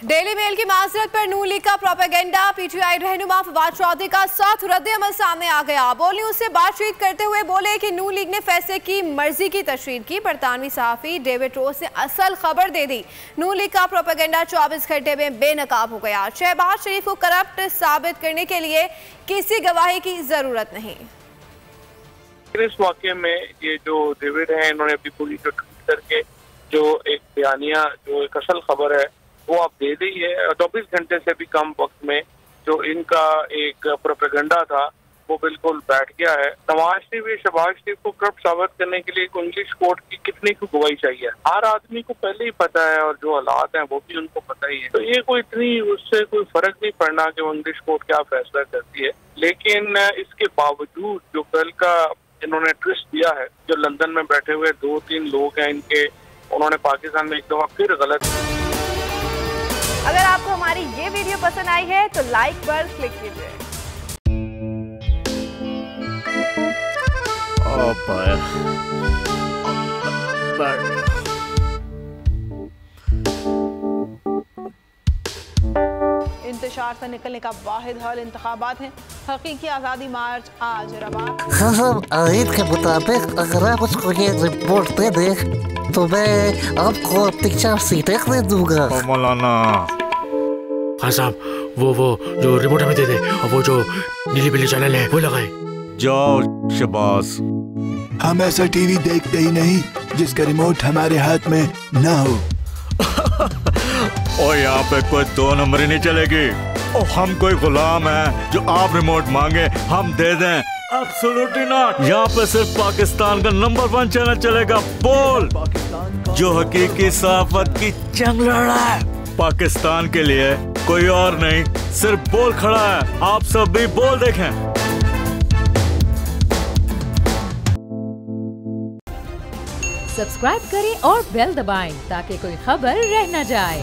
Daily mail की माजरत पर नून लीग का प्रोपेगेंडा। पीटीआई रहनुमा फवाद चौधरी का सख्त रद्द-ए-अमल सामने आ गया। बोल न्यूज से बातचीत करते हुए बोले कि नून लीग ने फैसले की मर्जी की तशरीह की। बरतानवी सहाफी डेविड रोज ने असल खबर दे दी। नून लीग का प्रोपेगेंडा 24 घंटे में बेनकाब हो गया। शहबाज शरीफ को करप्ट साबित करने के लिए किसी गवाही की जरूरत नहीं। इस वाकये में ये जो डेविड है, इन्होंने अपनी पूरी जो ट्वीट करके जो एक बयानिया, जो एक असल खबर है वो आप दे दी है। 24 घंटे से भी कम वक्त में जो इनका एक प्रोपेगेंडा था वो बिल्कुल बैठ गया है। नवाज शरीफ, शहबाज शरीफ को करप्ट साबित करने के लिए इंग्लिश कोर्ट की कितनी की गवाही चाहिए? हर आदमी को पहले ही पता है और जो हालात हैं वो भी उनको पता ही है। तो ये कोई इतनी उससे कोई फर्क नहीं पड़ना कि वो इंग्लिश कोर्ट क्या फैसला करती है। लेकिन इसके बावजूद जो कल का इन्होंने ट्विस्ट दिया है, जो लंदन में बैठे हुए 2-3 लोग हैं इनके, उन्होंने पाकिस्तान में एक दफा फिर गलत। अगर आपको हमारी ये वीडियो पसंद आई है तो लाइक पर क्लिक कीजिए। इंतशार से निकलने का वाहिद हल इंतखाबात है। हकीकी आज़ादी मार्च आज रवा। आयत के मुताबिक अगर आप उसको ये रिपोर्ट दे दे तो मैं आपको अपनी 4 सीटें दे दूंगा। मौलाना हाँ साहब, वो जो रिमोट हमें दे दे और वो जो नीली पीली चैनल है वो लगाए। जाओ शहबाज। हम ऐसा टीवी देखते ही नहीं जिसका रिमोट हमारे हाथ में ना हो। और यहाँ पे कोई 2 नंबरी नहीं चलेगी। और हम कोई गुलाम है जो आप रिमोट मांगे हम दे दें? Absolutely not. यहाँ पे सिर्फ पाकिस्तान का नंबर 1 चैनल चलेगा, बोल, जो हकीकी सहाफत की जंग लड़ रहा है। पाकिस्तान के लिए कोई और नहीं, सिर्फ बोल खड़ा है। आप सब भी बोल देखें। सब्सक्राइब करें और बेल दबाएं ताकि कोई खबर रह न जाए।